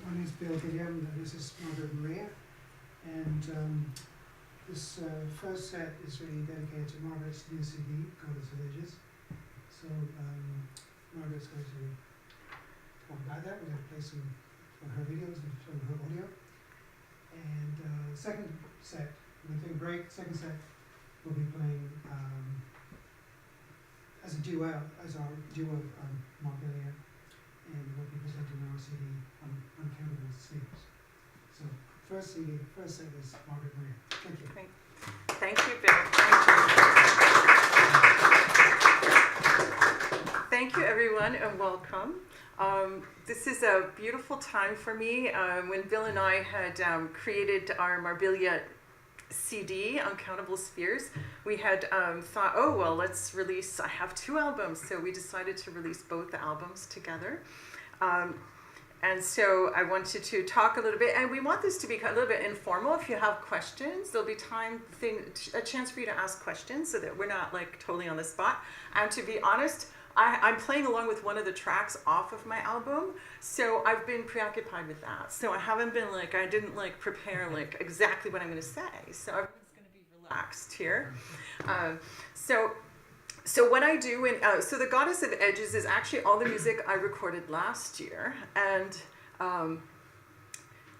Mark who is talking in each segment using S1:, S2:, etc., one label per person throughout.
S1: My name is Gilliam, and this is Margaret. And this first set is really dedicated to Margaret's new CD, Goddess of Ages. So Margaret's going to talk about that. We're going to play some from her videos and from her audio. And second set, we're going to take a break. Second set, we'll be playing as a duo, as our duo of Margaret, and we'll be presenting our CD on Uncountable Sleeps. So first set is Margaret Maria. Thank you.
S2: Great. Thank you, Bill. Thank you, everyone, and welcome. This is a beautiful time for me. When Bill and I had created our Marbilia CD, Uncountable Spheres, we had thought, oh, well, let's release, I have 2 albums, so we decided to release both the albums together. And so I wanted to talk a little bit, and we want this to be a little bit informal. If you have questions, there'll be a chance for you to ask questions so that we're not like totally on the spot. And to be honest, I'm playing along with one of the tracks off of my album, so I've been preoccupied with that. So I haven't been I didn't prepare exactly what I'm going to say. So I'm just going to be relaxed here. So what I do, so the Goddess of Edges is actually all the music I recorded last year, and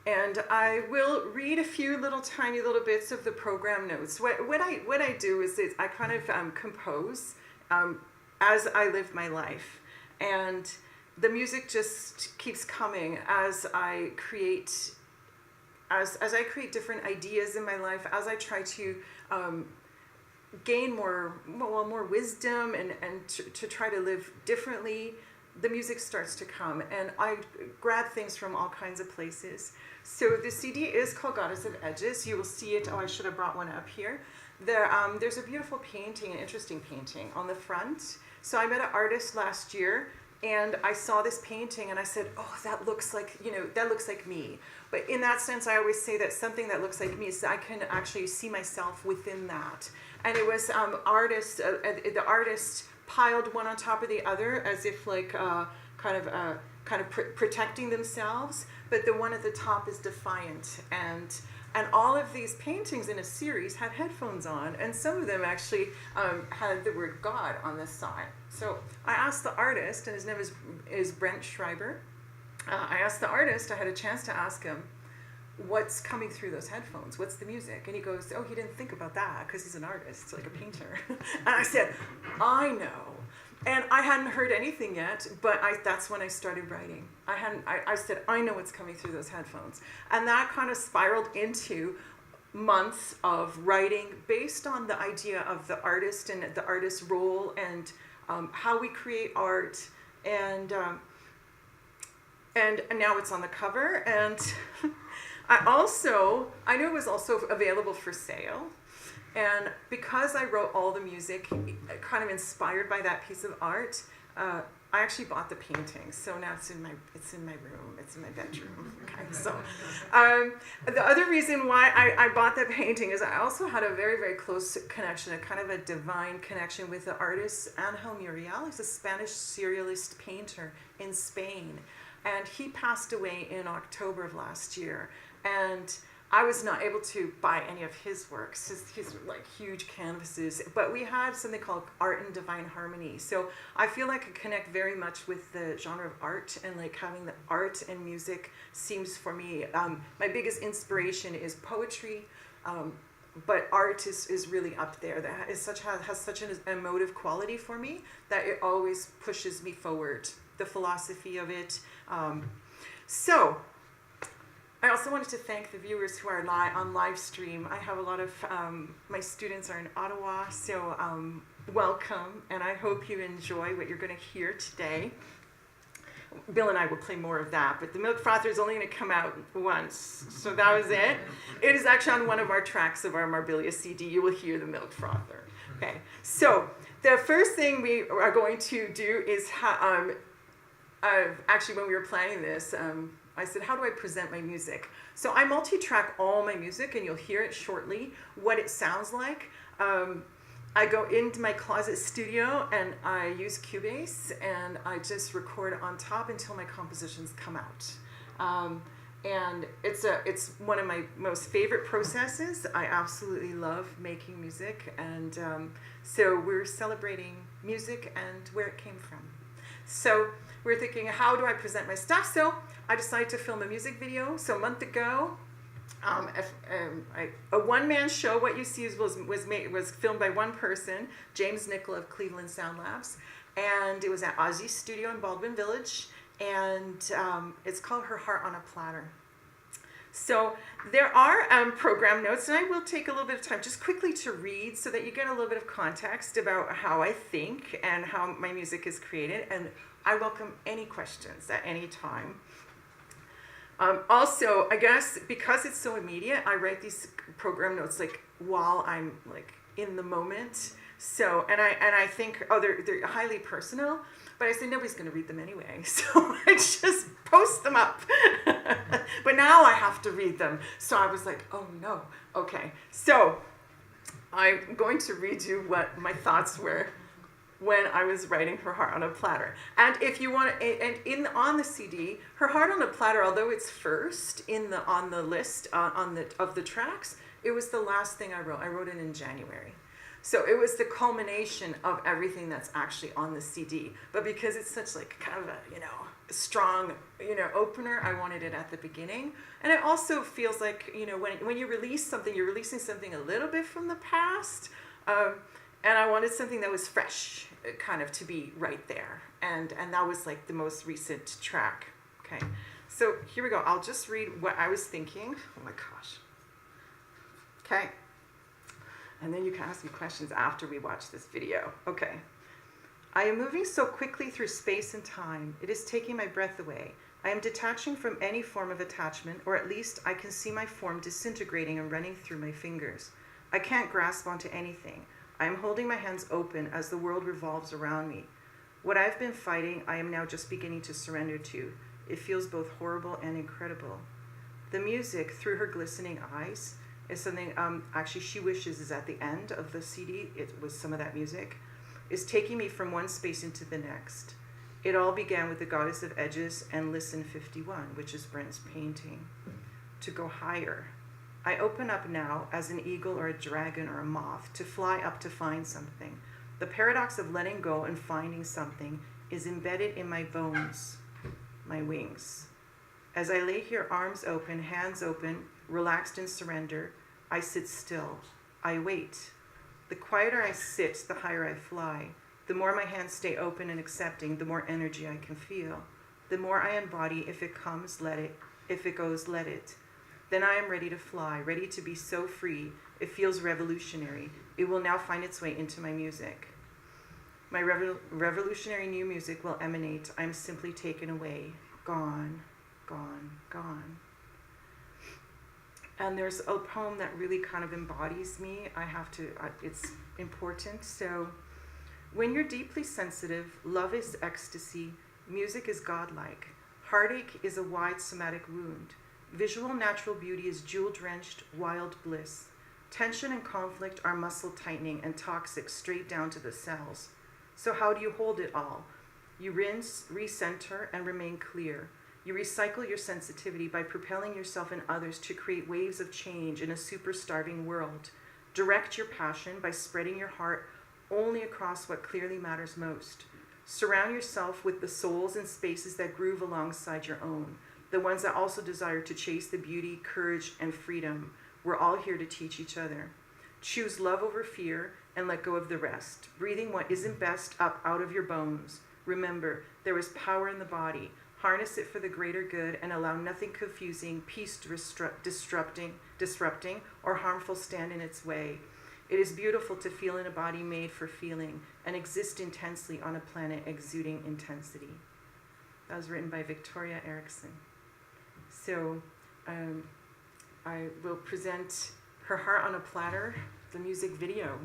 S2: I will read a few tiny little bits of the program notes. What I do is I kind of compose as I live my life, and the music just keeps coming as I create different ideas in my life, as I try to gain more wisdom and to try to live differently. The music starts to come, and I grab things from all kinds of places. So the CD is called Goddess of Edges. You will see it. Oh, I should have brought one up here. There's a beautiful painting, an interesting painting on the front. So I met an artist last year, and I saw this painting, and I said, oh, that looks like me. But in that sense, I always say that something that looks like me is I can actually see myself within that. And it was the artist piled one on top of the other as if kind of protecting themselves. But the one at the top is defiant. And all of these paintings in a series had headphones on, and some of them actually had the word God on this side. So I asked the artist, and his name is Brent Schreiber. I asked the artist, I had a chance to ask him, what's coming through those headphones? What's the music? And he goes, oh, he didn't think about that because he's an artist, like a painter. And I said, I know. And I hadn't heard anything yet, but that's when I started writing. I said, I know what's coming through those headphones. And that kind of spiraled into months of writing based on the idea of the artist and the artist's role and how we create art. And now it's on the cover. And I knew it was also available for sale. And because I wrote all the music kind of inspired by that piece of art, I actually bought the painting. So now it's in my room, it's in my bedroom. Okay, so the other reason why I bought that painting is I also had a very, very close connection, a kind of a divine connection with the artist Angel Muriel. He's a Spanish surrealist painter in Spain. And he passed away in October of last year. And I was not able to buy any of his works, his huge canvases, but we had something called Art in Divine Harmony. So I feel like I connect very much with the genre of art, and having the art and music seems for me, my biggest inspiration is poetry, but art is really up there. That has such an emotive quality for me that it always pushes me forward, the philosophy of it. So I also wanted to thank the viewers who are on live stream. I have a lot of, my students are in Ottawa, so welcome, and I hope you enjoy what you're going to hear today. Bill and I will play more of that, but the Milk Frother is only going to come out once, so that was it. It is actually on one of our tracks of our Marbilia CD. You will hear the Milk Frother. Okay, so the first thing we are going to do is, actually when we were planning this, I said, how do I present my music? So I multi-track all my music, and you'll hear it shortly, what it sounds like. I go into my closet studio, and I use Cubase, and I just record on top until my compositions come out. And it's one of my most favorite processes. I absolutely love making music, and so we're celebrating music and where it came from. So we're thinking, how do I present my stuff? So I decided to film a music video. So a month ago, a one-man show. What you see was filmed by one person, James Nickel of Cleveland Sound Labs, and it was at Ozzy's studio in Baldwin Village. And it's called Her Heart on a Platter. So there are program notes, and I will take a little bit of time just quickly to read so that you get a little bit of context about how I think and how my music is created. And I welcome any questions at any time. Also, I guess because it's so immediate, I write these program notes like while I'm like in the moment. So, and I think, they're highly personal, but I say nobody's going to read them anyway, so I just post them up. But now I have to read them, so I was like, oh no, okay. So I'm going to read you what my thoughts were when I was writing Her Heart on a Platter. And if you want, on the CD, Her Heart on a Platter, although it's first on the list of the tracks, it was the last thing I wrote. I wrote it in January. So it was the culmination of everything that's actually on the CD. But because it's such like kind of a, strong, opener, I wanted it at the beginning. And it also feels like, when you release something, you're releasing something a little bit from the past. And I wanted something that was fresh, kind of to be right there. And that was like the most recent track. Okay, so here we go. I'll just read what I was thinking. Oh my gosh. Okay. And then you can ask me questions after we watch this video. Okay. I am moving so quickly through space and time. It is taking my breath away. I am detaching from any form of attachment, or at least I can see my form disintegrating and running through my fingers. I can't grasp onto anything. I am holding my hands open as the world revolves around me. What I've been fighting, I am now just beginning to surrender to. It feels both horrible and incredible. The music, through her glistening eyes, is something actually She Wishes is at the end of the CD. It was some of that music. Is taking me from one space into the next. It all began with the Goddess of Edges and Listen 51, which is Brent's painting. To go higher. I open up now as an eagle or a dragon or a moth to fly up to find something. The paradox of letting go and finding something is embedded in my bones, my wings. As I lay here, arms open, hands open, relaxed in surrender, I sit still. I wait. The quieter I sit, the higher I fly. The more my hands stay open and accepting, the more energy I can feel. The more I embody, if it comes, let it. If it goes, let it. Then I am ready to fly, ready to be so free. It feels revolutionary. It will now find its way into my music. My revolutionary new music will emanate. I am simply taken away. Gone, gone, gone. And there's a poem that really kind of embodies me. It's important. So, when you're deeply sensitive, love is ecstasy, music is godlike. Heartache is a wide somatic wound. Visual natural beauty is jewel-drenched, wild bliss. Tension and conflict are muscle tightening and toxic straight down to the cells. So how do you hold it all? You rinse, recenter, and remain clear. You recycle your sensitivity by propelling yourself and others to create waves of change in a super-starving world. Direct your passion by spreading your heart only across what clearly matters most. Surround yourself with the souls and spaces that groove alongside your own, the ones that also desire to chase the beauty, courage, and freedom. We're all here to teach each other. Choose love over fear and let go of the rest, breathing what isn't best up out of your bones. Remember, there is power in the body. Harness it for the greater good and allow nothing confusing, peace disrupting, or harmful stand in its way. It is beautiful to feel in a body made for feeling and exist intensely on a planet exuding intensity. That was written by Victoria Erickson. So I will present Her Heart on a Platter, the music video.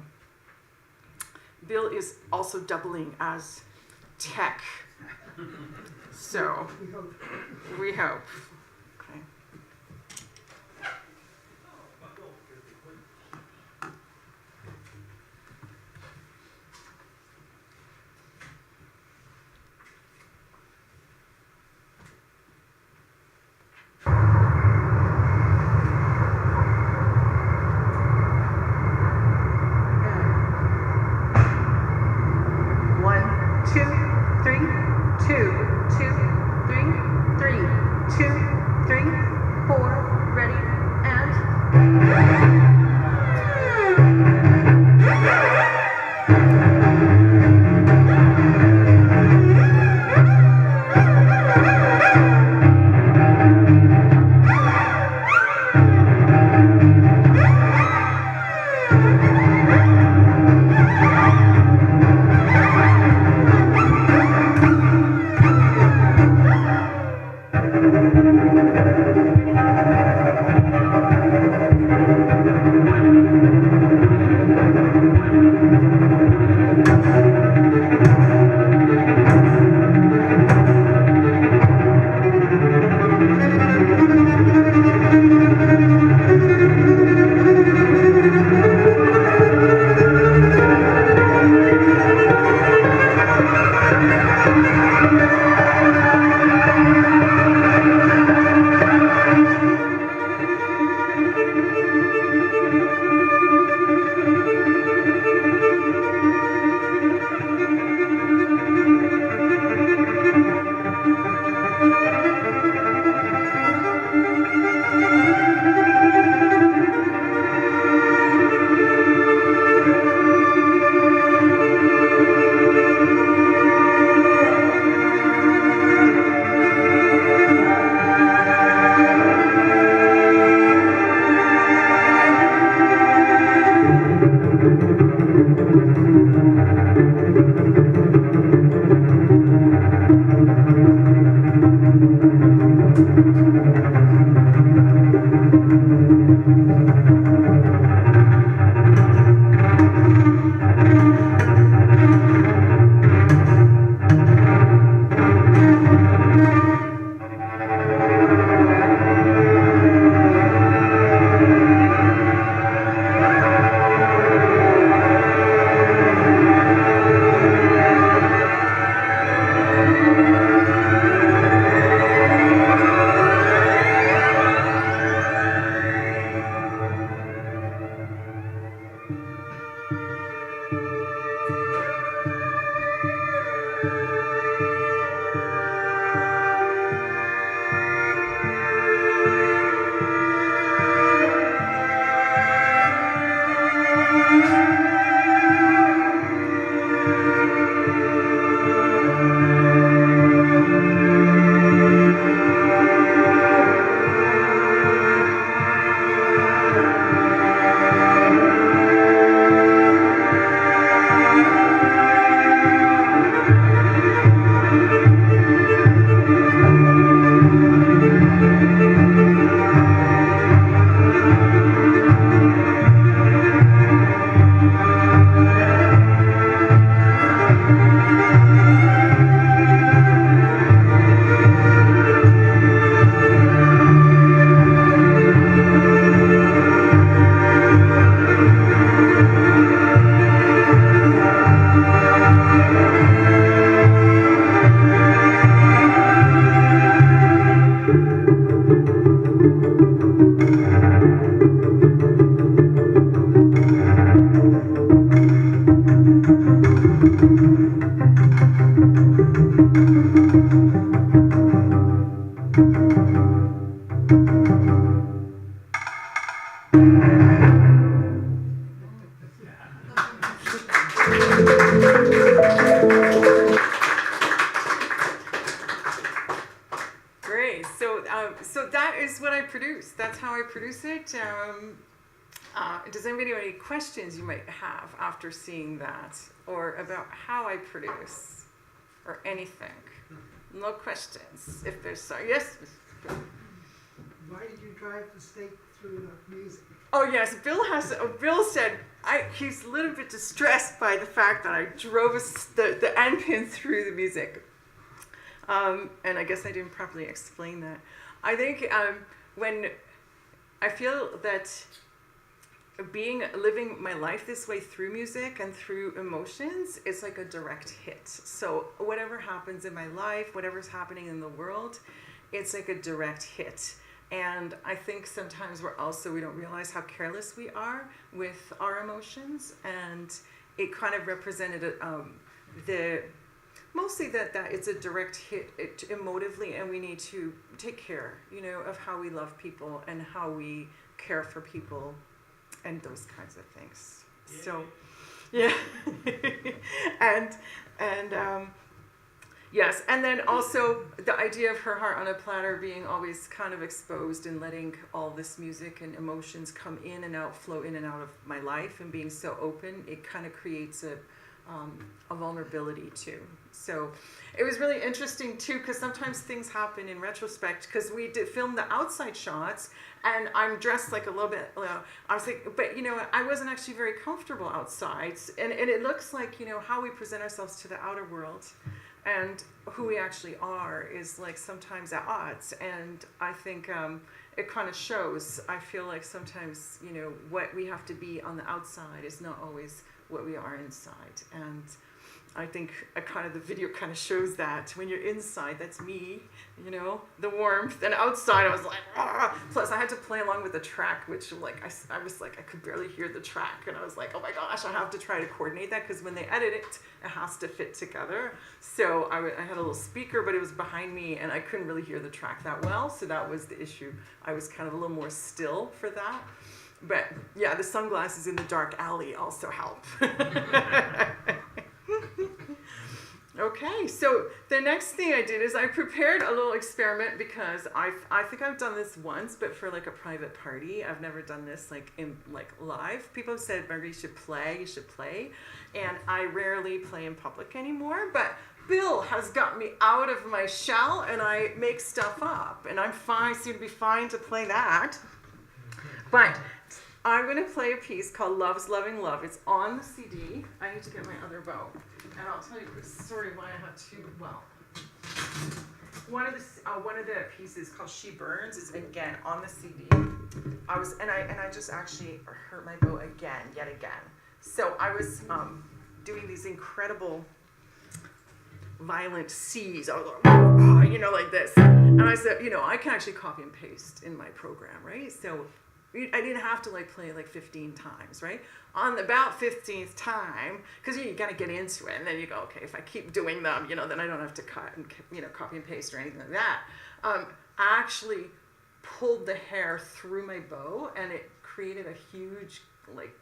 S2: Bill is also doubling as tech. So, we hope. Okay. Great. So that is what I produce. That's how I produce it. Does anybody have any questions you might have after seeing that, or about how I produce, or anything? No questions. If there's so, yes.
S3: Why did you drive the stake through the music?
S2: Oh yes, Bill said he's a little bit distressed by the fact that I drove the end pin through the music. And I guess I didn't properly explain that. I think when I feel that living my life this way through music and through emotions, it's like a direct hit. So whatever happens in my life, whatever's happening in the world, it's like a direct hit. And I think sometimes we don't realize how careless we are with our emotions, and it kind of represented mostly that it's a direct hit emotively, and we need to take care, of how we love people and how we care for people and those kinds of things. Yeah. So, yeah. and yes, and then also the idea of her heart on a platter being always kind of exposed and letting all this music and emotions come in and out, flow in and out of my life, and being so open, it kind of creates a vulnerability too. So it was really interesting too, because sometimes things happen in retrospect, because we did film the outside shots and I'm dressed like a little bit, I was like, but I wasn't actually very comfortable outside, and it looks like how we present ourselves to the outer world and who we actually are is like sometimes at odds. And I think it kind of shows. I feel like sometimes what we have to be on the outside is not always what we are inside. And I think the video kind of shows that when you're inside, that's me, the warmth, and outside I was like, ah! Plus I had to play along with the track, which I was like, I could barely hear the track, and I was like, oh my gosh, I have to try to coordinate that, because when they edit it, it has to fit together. So I had a little speaker, but it was behind me, and I couldn't really hear the track that well, so that was the issue. I was kind of a little more still for that. But yeah, the sunglasses in the dark alley also help. Okay, so the next thing I did is I prepared a little experiment, because I think I've done this once, but for like a private party. I've never done this in live. People have said, Margaret, you should play. And I rarely play in public anymore, but Bill has got me out of my shell, and I make stuff up, and I'm fine, seem to be fine to play that. But I'm going to play a piece called Love's Loving Love. It's on the CD. I need to get my other bow. And I'll tell you a quick story why I had to, one of the pieces called She Burns is again on the CD. I just actually hurt my bow yet again. So I was doing these incredible violent C's. I was like, like this. And I said, I can actually copy and paste in my program, right? So I didn't have to play 15 times, right? On about 15th time, because you got to get into it, and then you go, okay, if I keep doing them, then I don't have to cut and copy and paste or anything like that. I actually pulled the hair through my bow, and it created a huge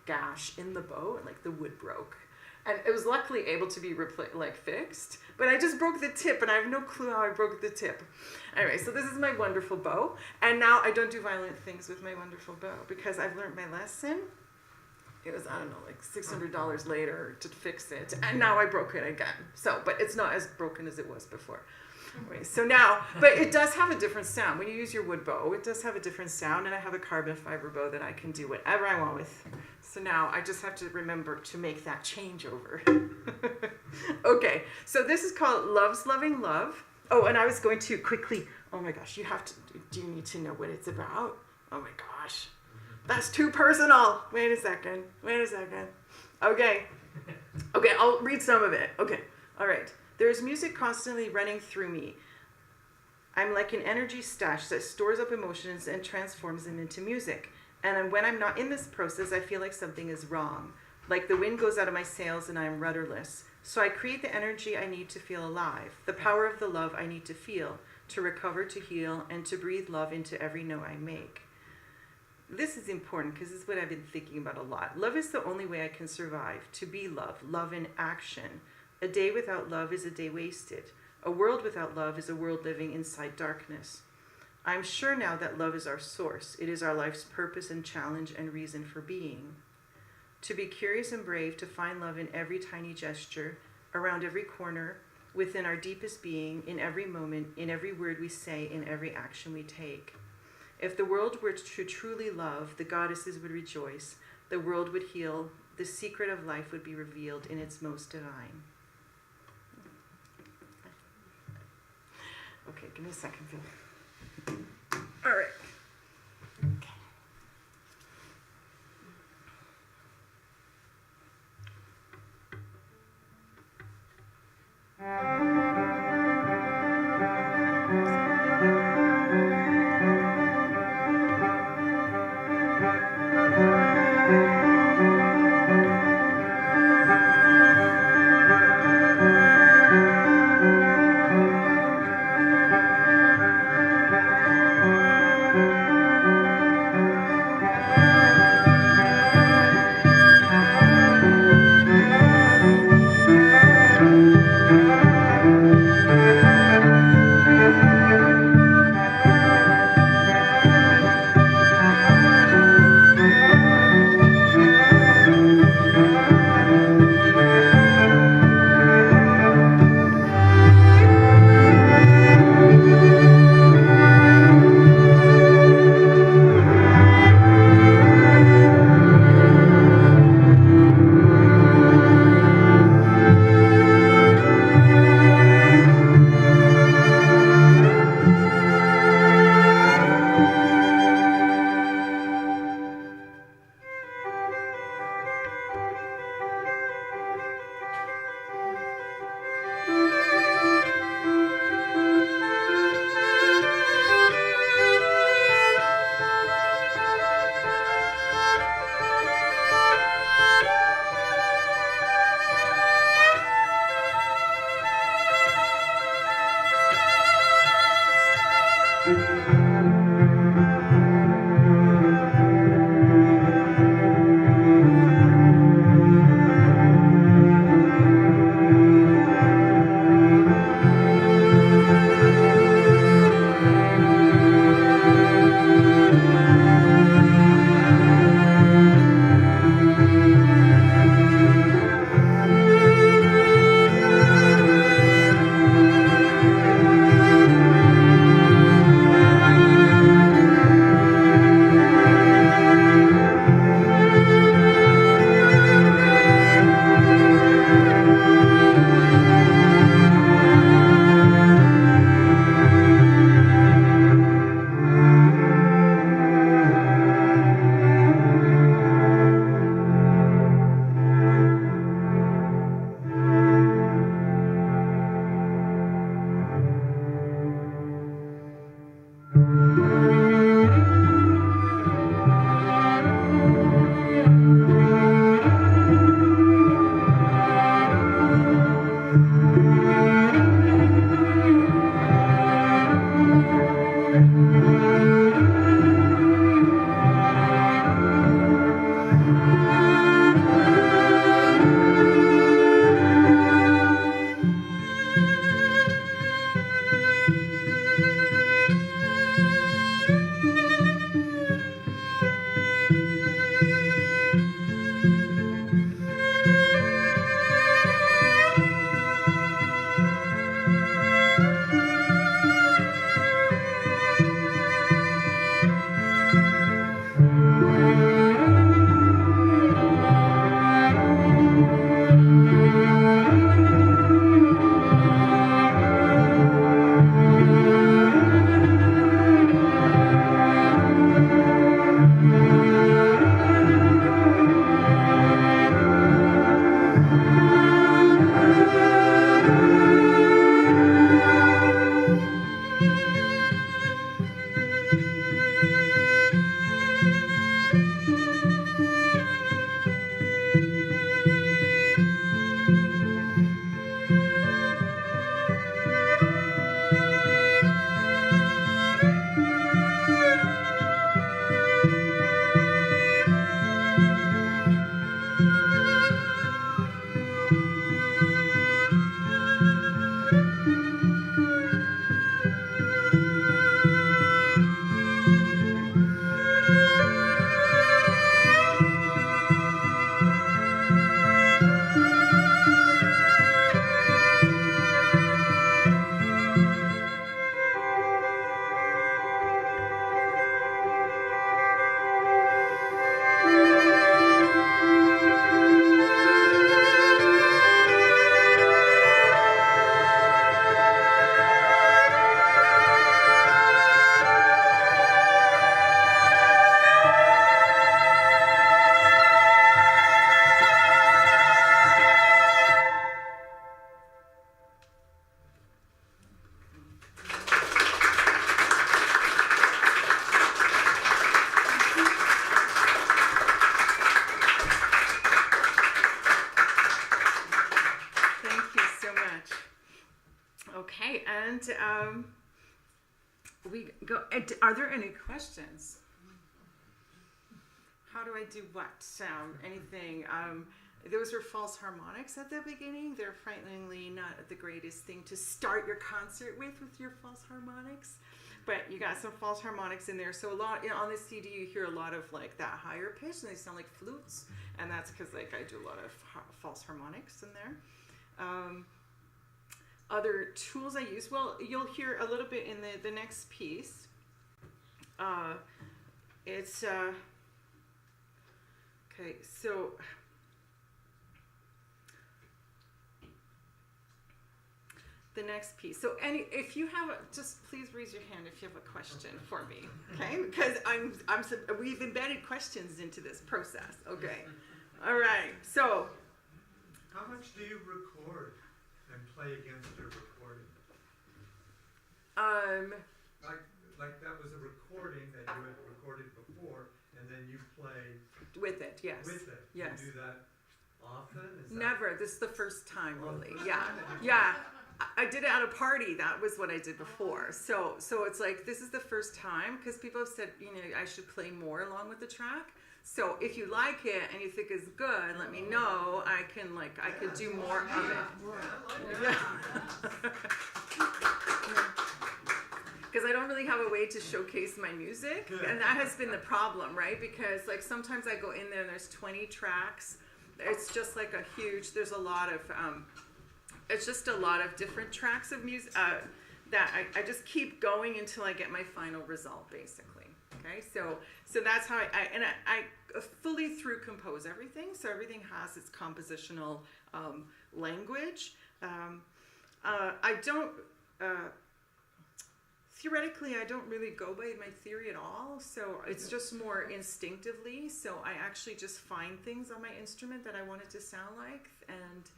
S2: gash in the bow, and the wood broke. And it was luckily able to be fixed, but I just broke the tip, and I have no clue how I broke the tip. Anyway, so this is my wonderful bow, and now I don't do violent things with my wonderful bow, because I've learned my lesson. It was, $600 later to fix it, and now I broke it again. So, but it's not as broken as it was before. Anyway, so now, but it does have a different sound. When you use your wood bow, it does have a different sound, and I have a carbon fiber bow that I can do whatever I want with. So now I just have to remember to make that changeover. Okay, so this is called Love's Loving Love. Oh, and I was going to quickly, oh my gosh, do you need to know what it's about? Oh my gosh, that's too personal. Wait a second. Okay, I'll read some of it. Okay, all right. There's music constantly running through me. I'm like an energy stash that stores up emotions and transforms them into music. And when I'm not in this process, I feel like something is wrong. Like the wind goes out of my sails and I am rudderless. So I create the energy I need to feel alive, the power of the love I need to feel, to recover, to heal, and to breathe love into every note I make. This is important because this is what I've been thinking about a lot. Love is the only way I can survive. To be love, love in action. A day without love is a day wasted. A world without love is a world living inside darkness. I'm sure now that love is our source. It is our life's purpose and challenge and reason for being. To be curious and brave, to find love in every tiny gesture, around every corner, within our deepest being, in every moment, in every word we say, in every action we take. If the world were to truly love, the goddesses would rejoice, the world would heal, the secret of life would be revealed in its most divine. Okay, give me a second, Phil. All right. Okay. we go. Are there any questions? How do I do what? Anything? Those were false harmonics at the beginning. They're frighteningly not the greatest thing to start your concert with your false harmonics. But you got some false harmonics in there. So a lot, on this CD, you hear a lot of like that higher pitch, and they sound like flutes. And that's because like I do a lot of false harmonics in there. Other tools I use, well, you'll hear a little bit in the next piece. It's, okay, so... The next piece. So, if you have, just please raise your hand if you have a question for me, okay? Because we've embedded questions into this process. Okay, all right. So,
S4: how much do you record and play against your recording? Like that was a recording that you had recorded before, and then you play
S2: with it. Yes.
S4: With it.
S2: Yes.
S4: You do that often?
S2: Never. This is the first time, really. Yeah. I did it at a party. That was what I did before. So it's like, this is the first time, because people have said, I should play more along with the track. So if you like it and you think it's good, let me know. I could do more of it. Because I don't really have a way to showcase my music. And that has been the problem, right? Because like sometimes I go in there and there's 20 tracks. It's just like there's a lot of, it's just a lot of different tracks of music that I just keep going until I get my final result, basically. Okay, so that's how I fully through compose everything. So everything has its compositional language. I don't theoretically I don't really go by my theory at all. So it's just more instinctively. So I actually just find things on my instrument that I want it to sound like, and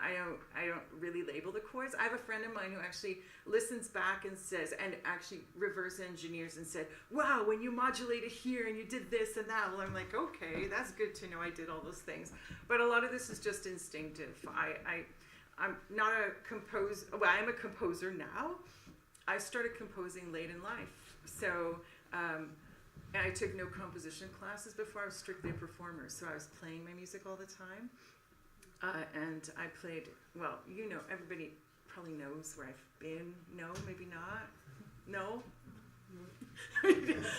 S2: I don't really label the chords. I have a friend of mine who actually listens back and says, and actually reverse engineers and said, wow, when you modulated here and you did this and that. Well, I'm like, okay, that's good to know I did all those things. But a lot of this is just instinctive. I'm not a composer. Well, I'm a composer now. I started composing late in life. So I took no composition classes before. I was strictly a performer. So I was playing my music all the time. And I played, well, everybody probably knows where I've been. No, maybe not. No?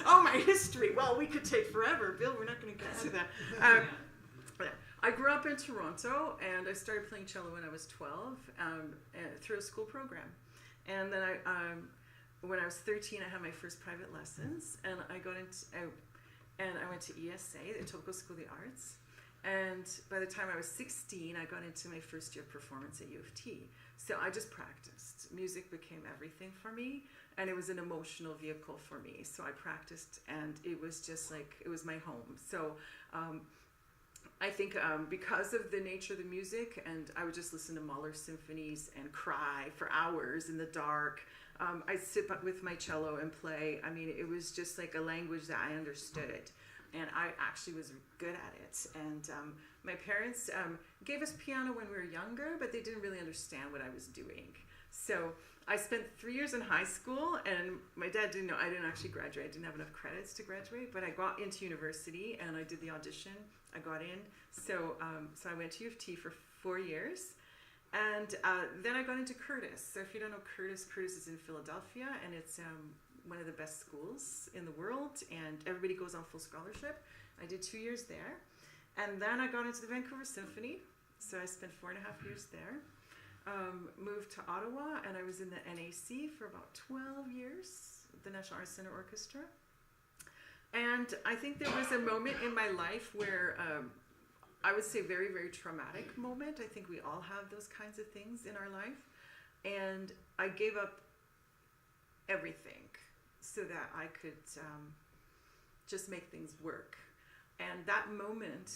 S2: Oh, my history. Well, we could take forever. Bill, we're not going to get to that. I grew up in Toronto, and I started playing cello when I was 12 through a school program. And then when I was 13, I had my first private lessons, and I went to ESA, the Etobicoke School of the Arts. And by the time I was 16, I got into my first year of performance at U of T. So I just practiced. Music became everything for me, and it was an emotional vehicle for me. So I practiced, and it was just like, it was my home. So I think because of the nature of the music, and I would just listen to Mahler symphonies and cry for hours in the dark. I'd sit with my cello and play. I mean, it was just like a language that I understood. And I actually was good at it. And my parents gave us piano when we were younger, but they didn't really understand what I was doing. So I spent 3 years in high school, and my dad didn't know. I didn't actually graduate. I didn't have enough credits to graduate, but I got into university, and I did the audition. I got in. So I went to U of T for 4 years. And then I got into Curtis. So if you don't know Curtis is in Philadelphia, and it's one of the best schools in the world, and everybody goes on full scholarship. I did 2 years there. And then I got into the Vancouver Symphony. So I spent 4.5 years there. Moved to Ottawa, and I was in the NAC for about 12 years, the National Arts Centre Orchestra. And I think there was a moment in my life where I would say very, very traumatic moment. I think we all have those kinds of things in our life. And I gave up everything so that I could just make things work. And that moment,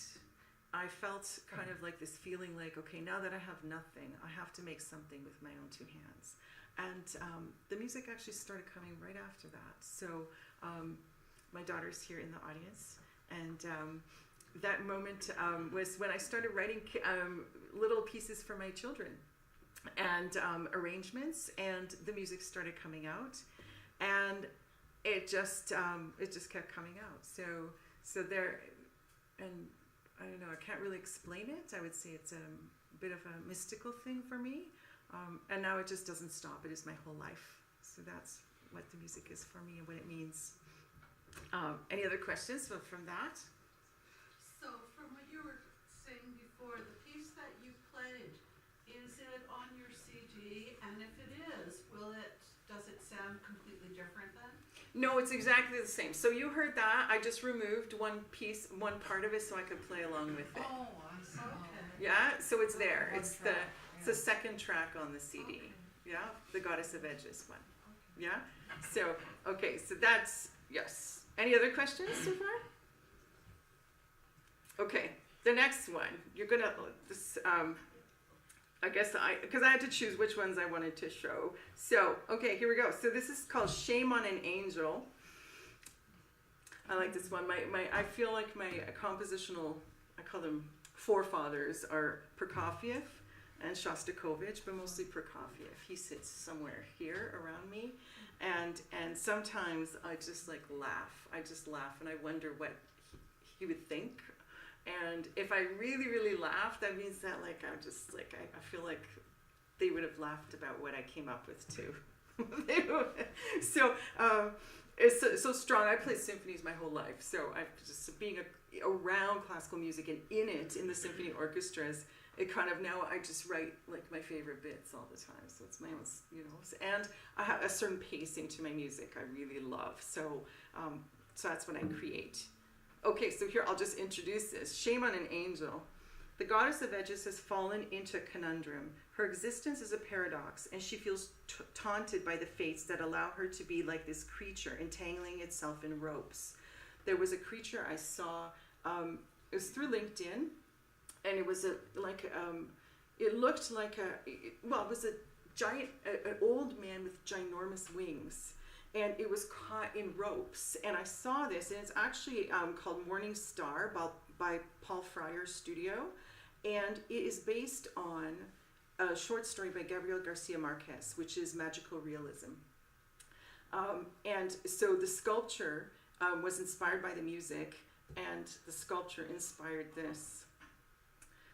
S2: I felt kind of like this feeling like, okay, now that I have nothing, I have to make something with my own two hands. And the music actually started coming right after that. So my daughter's here in the audience, and that moment was when I started writing little pieces for my children. and arrangements, and the music started coming out, and it just kept coming out. So there, and I don't know, I can't really explain it. I would say it's a bit of a mystical thing for me, and now it just doesn't stop. It is my whole life. So that's what the music is for me and what it means. Any other questions from that?
S5: So from what you were saying before, the piece that you played, is it on your CD? And if it is, does it sound completely different then?
S2: No, it's exactly the same. So you heard that. I just removed one part of it so I could play along with it.
S5: Oh, I see. Okay.
S2: Yeah, so it's there. It's the
S3: yeah.
S2: second track on the CD.
S5: Okay.
S2: Yeah, the Goddess of Edges one.
S5: Okay.
S2: Yeah. So okay, so that's yes. Any other questions so far? Okay, the next one. You're gonna this. I guess because I had to choose which ones I wanted to show. So okay, here we go. So this is called "Shame on an Angel." I like this one. I feel like my compositional, I call them forefathers, are Prokofiev and Shostakovich, but mostly Prokofiev. He sits somewhere here around me, and sometimes I just like laugh. I just laugh, and I wonder what he would think. And if I really, really laugh, that means that like I'm just like I feel like they would have laughed about what I came up with too. So it's so strong. I played symphonies my whole life, so I just being around classical music and in the symphony orchestras. It kind of now I just write like my favorite bits all the time. So it's my own, and I have a certain pacing to my music I really love. So that's when I create. Okay, so here I'll just introduce this. Shame on an Angel. The Goddess of Edges has fallen into a conundrum. Her existence is a paradox, and she feels taunted by the fates that allow her to be like this creature entangling itself in ropes. There was a creature I saw, it was through LinkedIn, and it was it looked like it was a giant, an old man with ginormous wings. And it was caught in ropes. And I saw this, and it's actually called Morning Star by Paul Fryer's studio. And it is based on a short story by Gabriel Garcia Marquez, which is magical realism. And so the sculpture was inspired by the music, and the sculpture inspired this.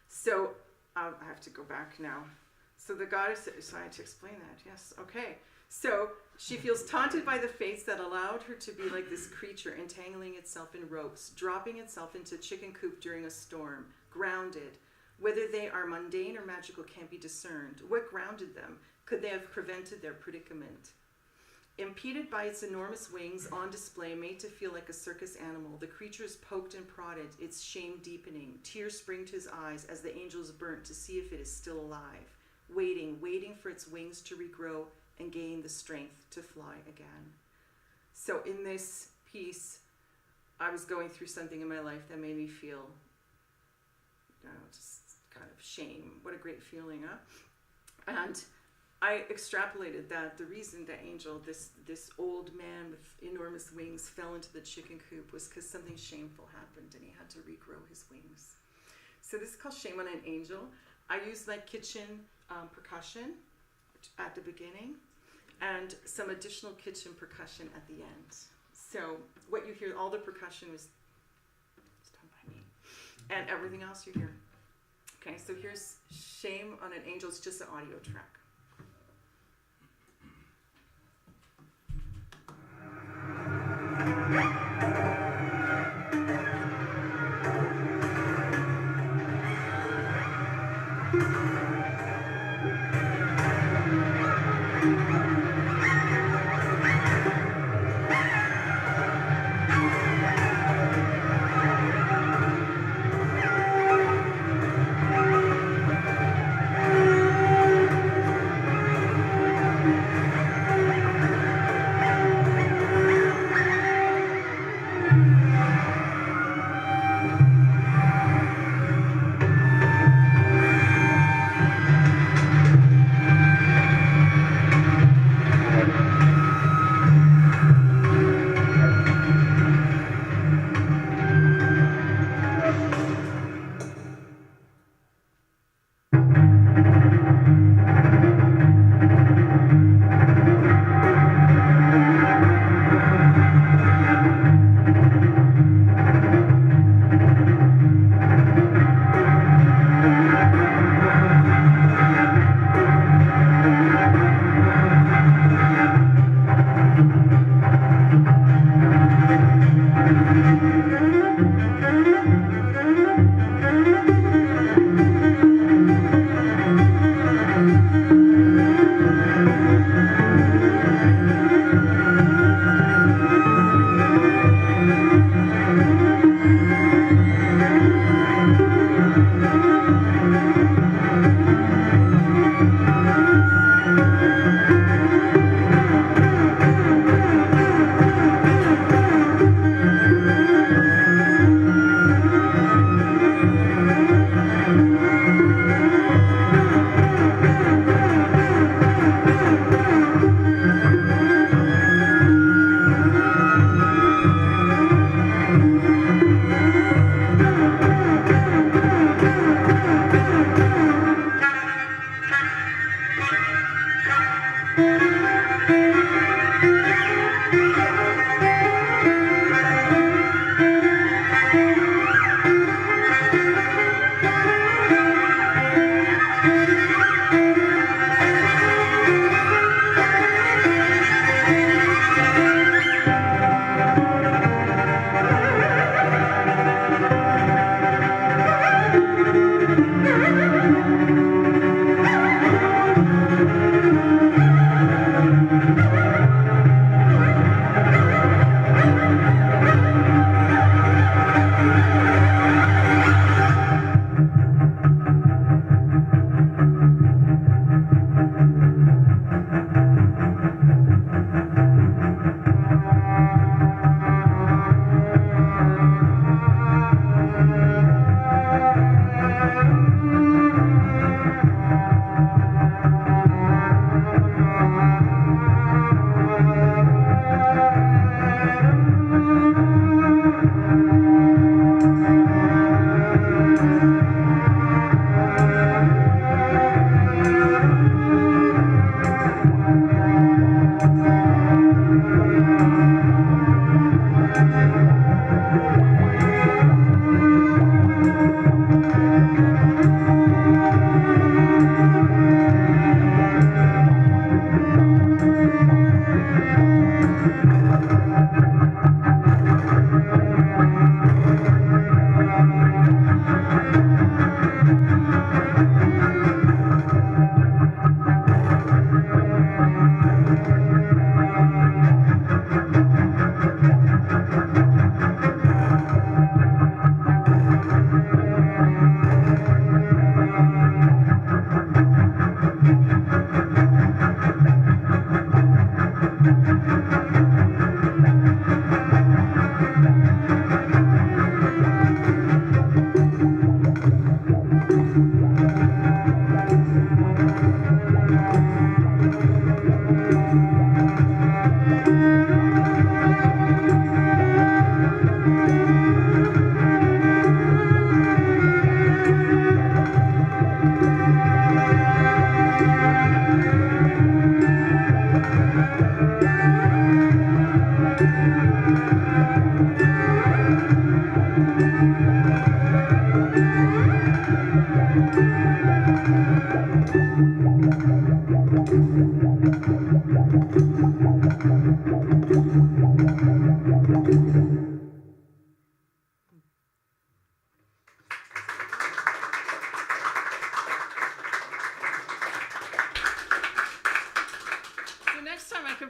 S2: So I have to go back now. So the goddess, so I had to explain that, yes, okay. So she feels taunted by the fates that allowed her to be like this creature entangling itself in ropes, dropping itself into a chicken coop during a storm, grounded. Whether they are mundane or magical can't be discerned. What grounded them? Could they have prevented their predicament? Impeded by its enormous wings on display, made to feel like a circus animal, the creature is poked and prodded, its shame deepening. Tears spring to his eyes as the angel is burnt to see if it is still alive, waiting for its wings to regrow and gain the strength to fly again. So in this piece, I was going through something in my life that made me feel, just kind of shame. What a great feeling, huh? And I extrapolated that the reason the angel, this old man with enormous wings, fell into the chicken coop was because something shameful happened and he had to regrow his wings. So this is called Shame on an Angel. I used like kitchen percussion at the beginning and some additional kitchen percussion at the end. So what you hear, all the percussion was done by me, and everything else you hear. Okay, so here's Shame on an Angel. It's just an audio track.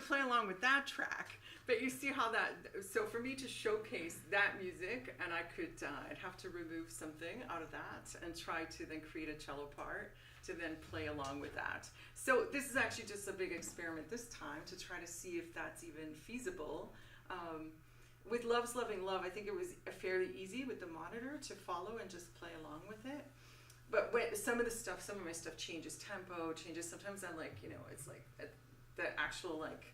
S2: play along with that track. But you see how that, so for me to showcase that music, and I could, I'd have to remove something out of that and try to then create a cello part to then play along with that. So this is actually just a big experiment this time to try to see if that's even feasible. With Love's Loving Love, I think it was fairly easy with the monitor to follow and just play along with it. But when some of my stuff changes tempo, sometimes I'm like, you know, it's like the actual like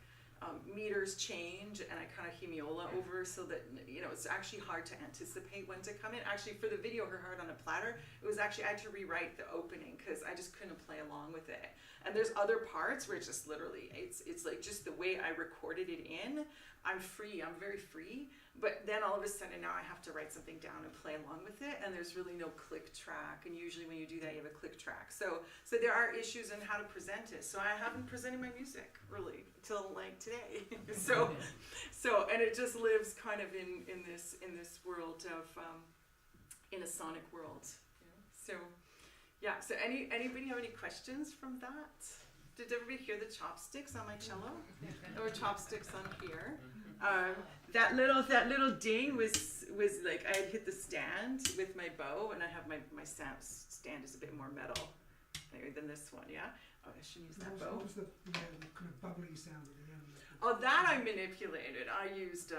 S2: meters change and I kind of hemiola over so that, you know, it's actually hard to anticipate when to come in. Actually, for the video, Her Heart on a Platter, it was actually, I had to rewrite the opening because I just couldn't play along with it. And there's other parts where it's just literally, it's like just the way I recorded it in, I'm very free. But then all of a sudden now I have to write something down and play along with it, and there's really no click track. And usually when you do that, you have a click track. So there are issues in how to present it. So I haven't presented my music really till like today. so and it just lives kind of in this world of in a sonic world. You know? So yeah. So anybody have any questions from that? Did everybody hear the chopsticks on my cello? There were chopsticks on here. That little ding was like I had hit the stand with my bow, and I have my stand is a bit more metal than this one. Yeah. Oh, I shouldn't use that bow.
S3: What was the kind of bubbly sound at the end?
S2: Oh, that I manipulated. I used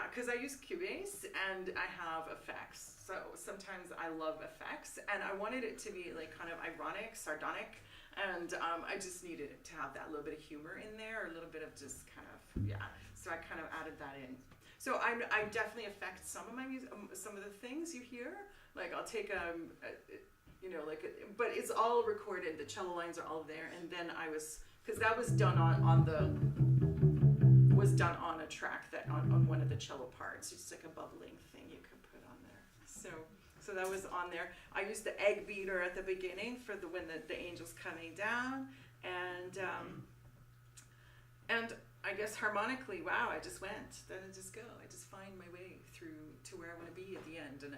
S2: because I use Cubase and I have effects. So sometimes I love effects, and I wanted it to be like kind of ironic, sardonic, and I just needed it to have that little bit of humor in there, or a little bit of just kind of So I kind of added that in. So I definitely affect some of my music, some of the things you hear. Like I'll take but it's all recorded. The cello lines are all there, and then because that was done on a track that on one of the cello parts. It's like a bubbling thing you could put on there. So that was on there. I used the egg beater at the beginning for when the angel's coming down, and I guess harmonically, wow, I just went. Then I just go. I just find my way through to where I want to be at the end, and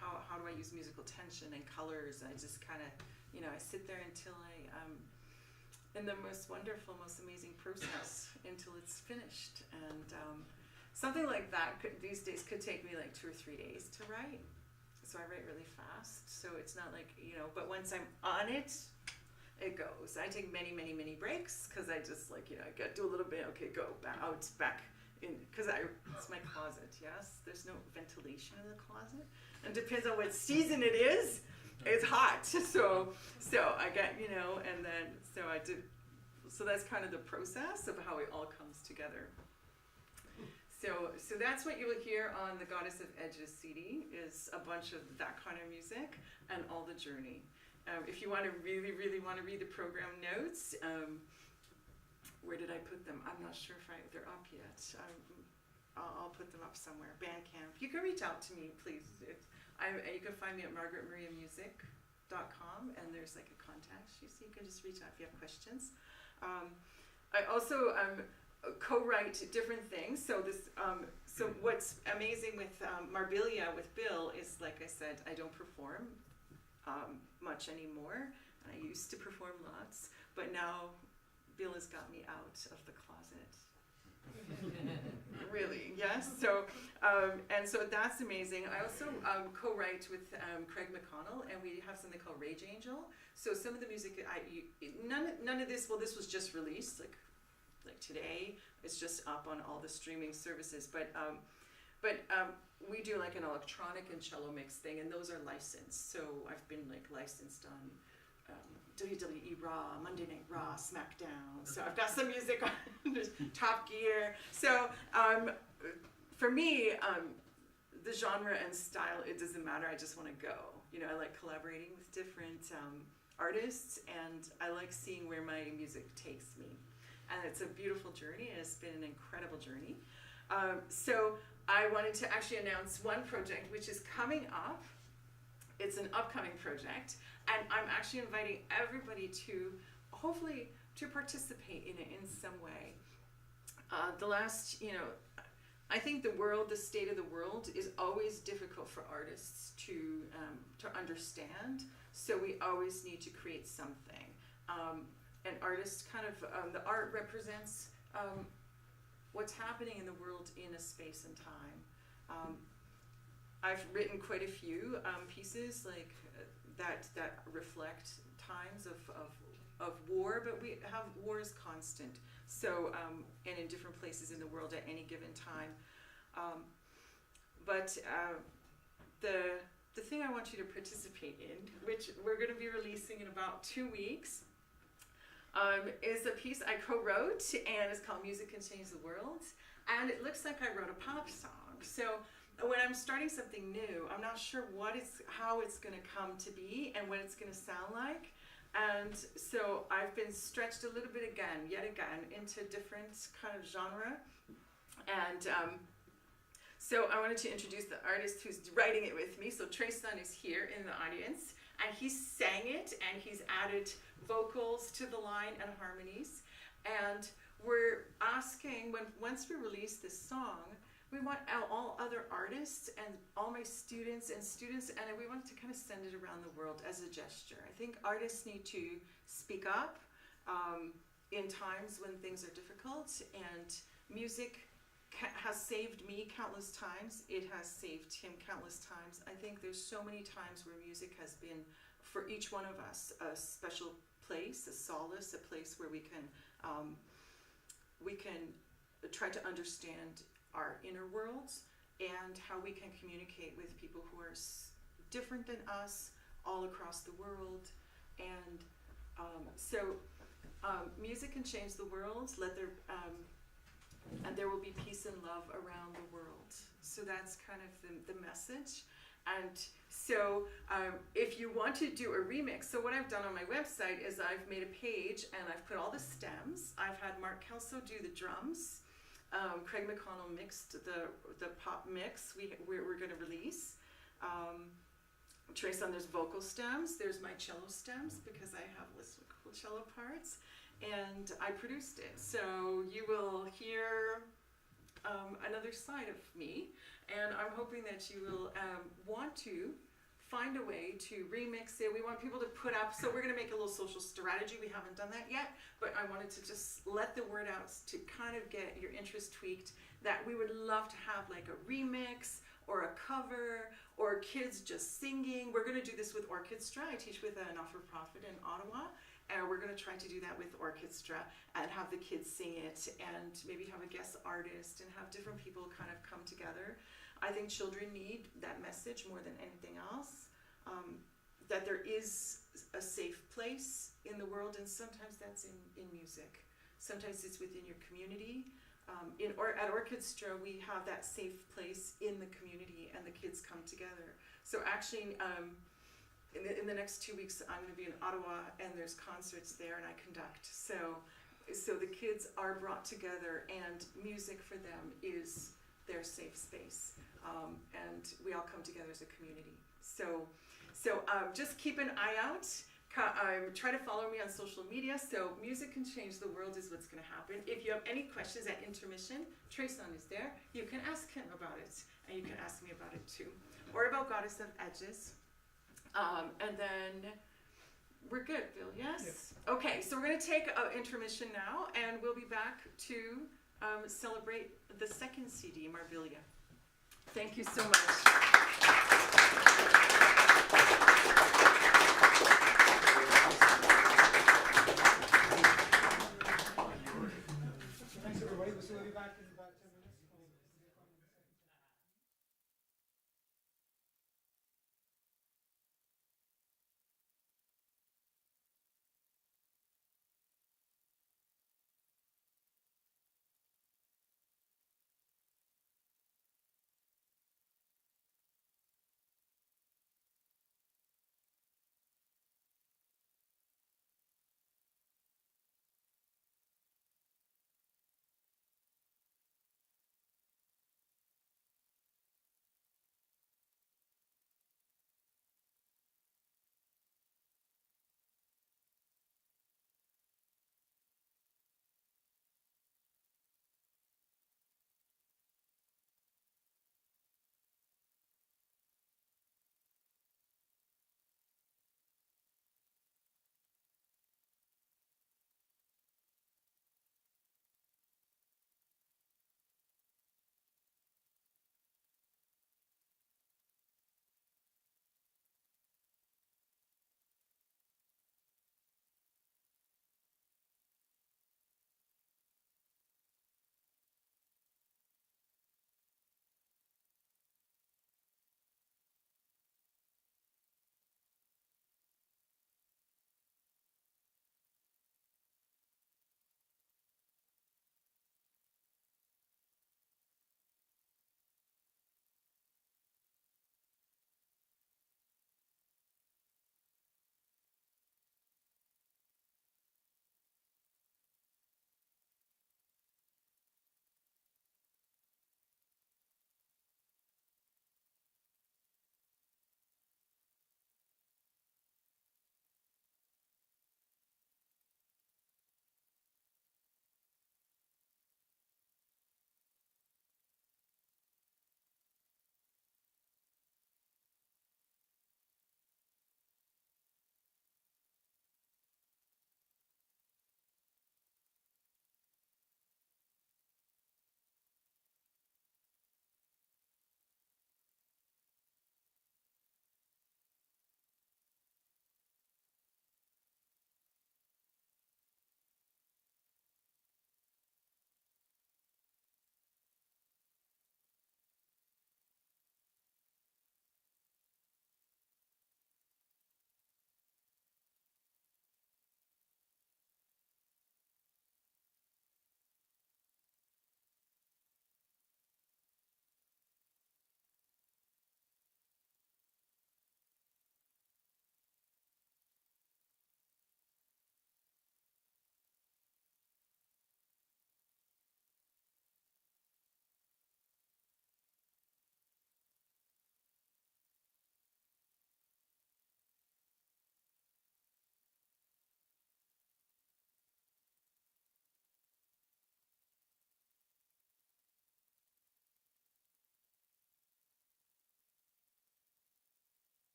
S2: how do I use musical tension and colors? I just kind of I sit there until in the most wonderful, most amazing process until it's finished. And something like that these days could take me like 2 or 3 days to write. So I write really fast. So it's not like, but once I'm on it, it goes. I take many, many, many breaks because I just I do a little bit, okay, go back in, because it's my closet, yes? There's no ventilation in the closet. And depends on what season it is. It's hot, so I get, and then, so that's kind of the process of how it all comes together. So that's what you will hear on the Goddess of Edges CD, is a bunch of that kind of music and all the journey. If you want to really, really want to read the program notes, where did I put them? I'm not sure if they're up yet. I'll put them up somewhere. Bandcamp. You can reach out to me, please. You can find me at margaretmariamusic.com, and there's like a contact. So you can just reach out if you have questions. I also co-write different things. So what's amazing with Marbilia with Bill is, like I said, I don't perform much anymore. I used to perform lots, but now Bill has got me out of the closet. Really, yes. So that's amazing. I also co-write with Craig McConnell, and we have something called Rage Angel. So some of the music, none of this. Well, this was just released, like today. It's just up on all the streaming services. But we do like an electronic and cello mix thing, and those are licensed. So I've been licensed on WWE Raw, Monday Night Raw, SmackDown. So I've got some music on Top Gear. So for me, the genre and style, it doesn't matter. I just want to go. I like collaborating with different artists, and I like seeing where my music takes me. And it's a beautiful journey, and it's been an incredible journey. So I wanted to actually announce one project which is coming up. It's an upcoming project, and I'm actually inviting everybody to hopefully to participate in it in some way. I think the state of the world is always difficult for artists to understand. So we always need to create something. And artists the art represents what's happening in the world in a space and time. I've written quite a few pieces that reflect times of war, but we have war is constant. So and in different places in the world at any given time. The thing I want you to participate in, which we're going to be releasing in about 2 weeks, is a piece I co-wrote, and it's called Music Can Change the World. And it looks like I wrote a pop song. So when I'm starting something new, I'm not sure how it's going to come to be and what it's going to sound like. And so I've been stretched a little bit yet again, into different kind of genre. And so I wanted to introduce the artist who's writing it with me. So Trey Sun is here in the audience, and he sang it, and he's added vocals to the line and harmonies. And we're asking, once we release this song, we want all other artists and all my students, and we want to kind of send it around the world as a gesture. I think artists need to speak up in times when things are difficult, and music has saved me countless times. It has saved him countless times. I think there's so many times where music has been, for each one of us, a special place, a solace, a place where we can try to understand our inner worlds and how we can communicate with people who are different than us all across the world. And music can change the world. And there will be peace and love around the world. So that's kind of the message. And so if you want to do a remix, so what I've done on my website is I've made a page and I've put all the stems. I've had Mark Kelso do the drums. Craig McConnell mixed the pop mix we're going to release. Trace on, there's vocal stems. There's my cello stems because I have lists with cool cello parts. And I produced it. So you will hear another side of me. And I'm hoping that you will want to find a way to remix it. We want people to put up, so we're going to make a little social strategy. We haven't done that yet, but I wanted to just let the word out to kind of get your interest tweaked, that we would love to have like a remix or a cover or kids just singing. We're going to do this with Orchestra. I teach with a not-for-profit in Ottawa. And we're going to try to do that with Orchestra and have the kids sing it and maybe have a guest artist and have different people kind of come together. I think children need that message more than anything else, that there is a safe place in the world, and sometimes that's in music. Sometimes it's within your community. At Orchestra, we have that safe place in the community and the kids come together. So actually, in the next 2 weeks, I'm going to be in Ottawa, and there's concerts there, and I conduct. So the kids are brought together, and music for them is their safe space, and we all come together as a community. So just keep an eye out. Try to follow me on social media. So Music Can Change the World is what's going to happen. If you have any questions at intermission, Trayson is there. You can ask him about it, and you can ask me about it too, or about Goddess of Edges. And then we're good, Bill, yes? Yes. Okay, so we're going to take an intermission now, and we'll be back to celebrate the second CD, Marvilia. Thank you so much.
S1: Thanks everybody, we'll be back in about 10 minutes.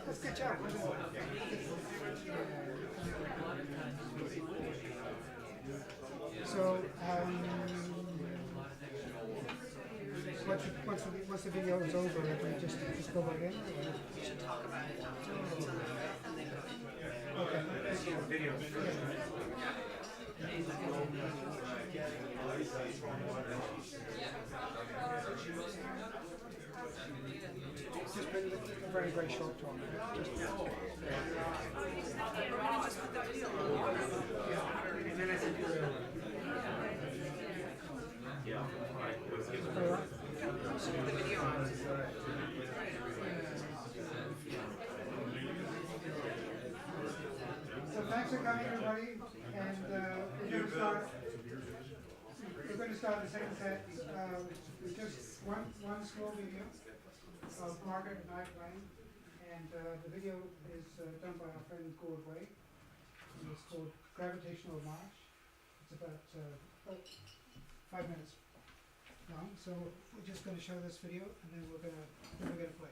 S1: That's good job. So, once the video is over, we just go back in?
S5: We should talk about it until the and then go.
S1: Okay. Just bring a very, very short talk. All right. So thanks for coming, everybody, and we're going to start the second set with just one small video of Margaret and I playing, and the video is done by our friend Gord Way, and it's called Gravitational March. It's about 5 minutes long, so we're just going to show this video, and then we're going to play.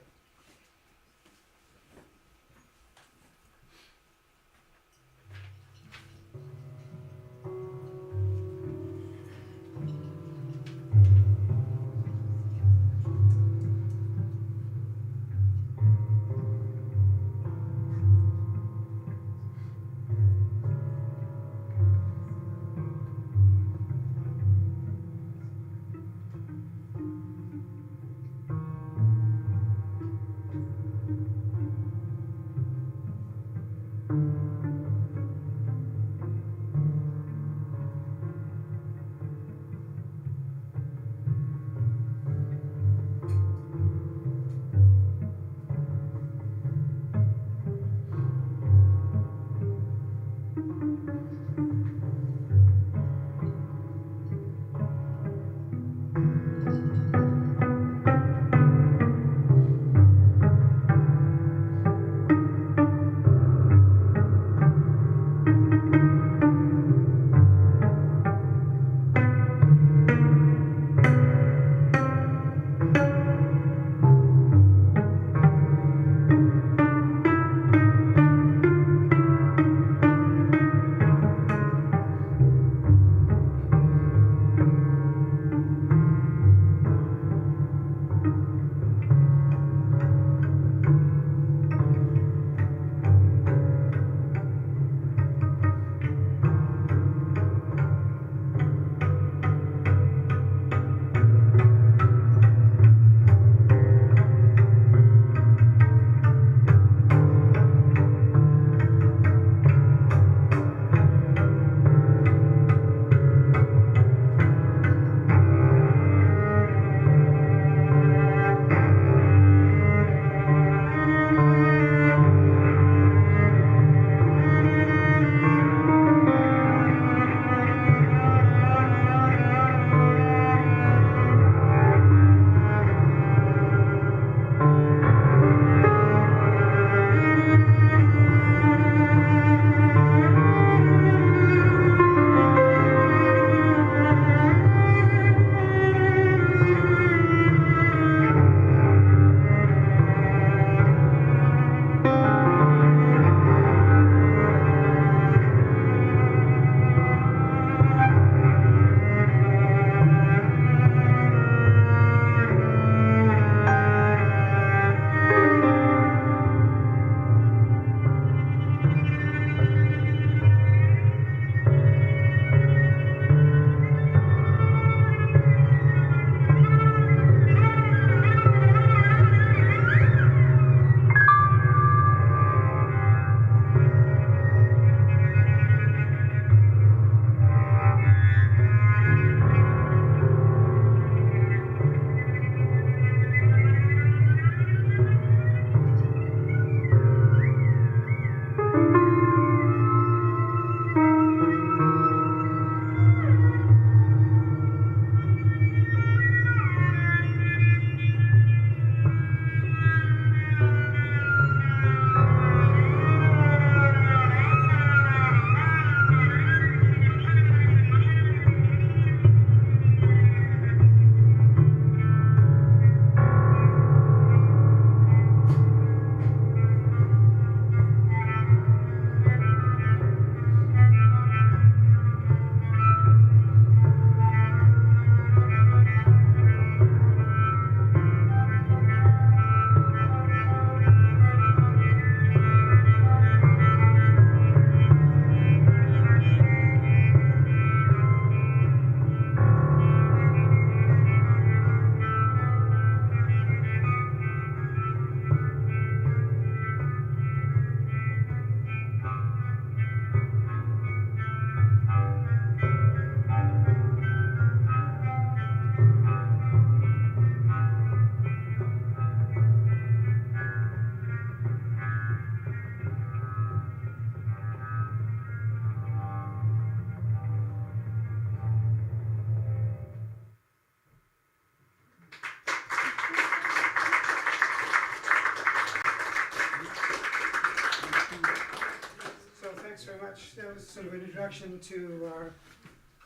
S1: was sort of an introduction to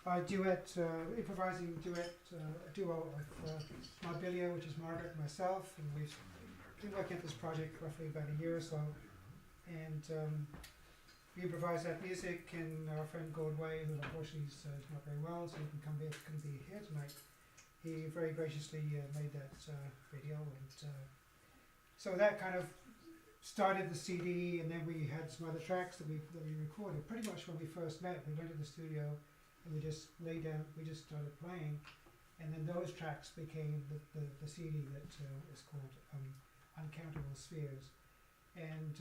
S1: our duet, improvising duet duo with Gilliam, which is Margaret and myself, and we've been working at this project roughly about a year or so. And we improvised that music, and our friend Gord Way, who unfortunately is not very well, so he couldn't be here tonight. He very graciously made that video, and so that kind of started the CD, and then we had some other tracks that we recorded. Pretty much when we first met, we went to the studio and we just started playing, and then those tracks became the CD that is called Uncountable Spheres. And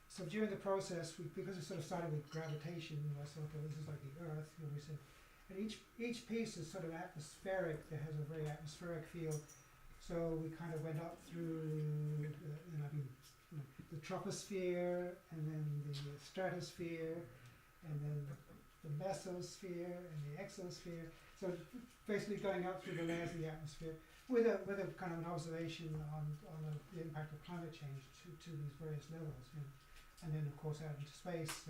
S1: so during the process, because it sort of started with gravitation, I thought, well, this is like the Earth, we said, and each piece is sort of atmospheric. It has a very atmospheric feel. So we kind of went up through, the troposphere, and then the stratosphere, and then the mesosphere, and the exosphere. So basically going up through the layers of the atmosphere with a kind of an observation on the impact of climate change to these various levels. And then of course out into space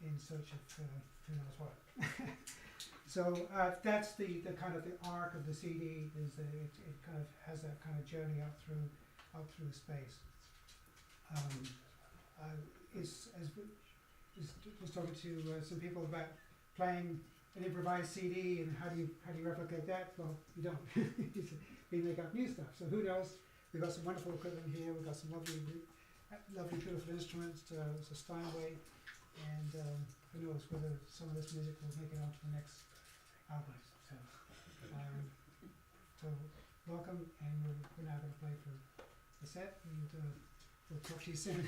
S1: in search of who knows what. So that's the kind of the arc of the CD, is that it kind of has that kind of journey up through space. Was talking to some people about playing an improvised CD, and how do you replicate that? Well, you don't. We make up new stuff. So who knows? We've got some wonderful equipment here. We've got some lovely, beautiful instruments. It's a Steinway, and who knows whether some of this music will make it onto the next album. So welcome, and we're now going to play for the set, and we'll talk to you soon.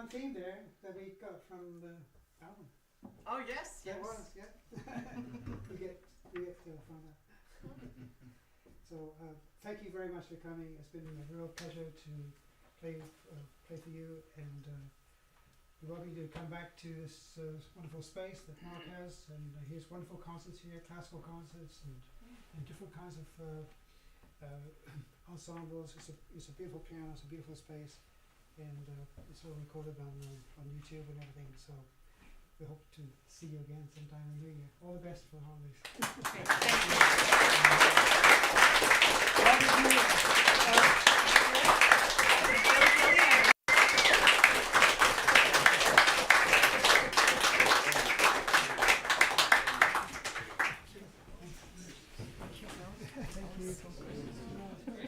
S1: one theme there that we got from the album.
S2: Oh, yes,
S1: That was, yeah. we get from that. So thank you very much for coming. It's been a real pleasure to play for you, and we welcome you to come back to this wonderful space that Mark has, and here's wonderful concerts here, classical concerts, and different kinds of ensembles. It's a beautiful piano. It's a beautiful space, and it's all recorded on YouTube and everything. So we hope to see you again sometime in the new year. All the best for the holidays. Thank you.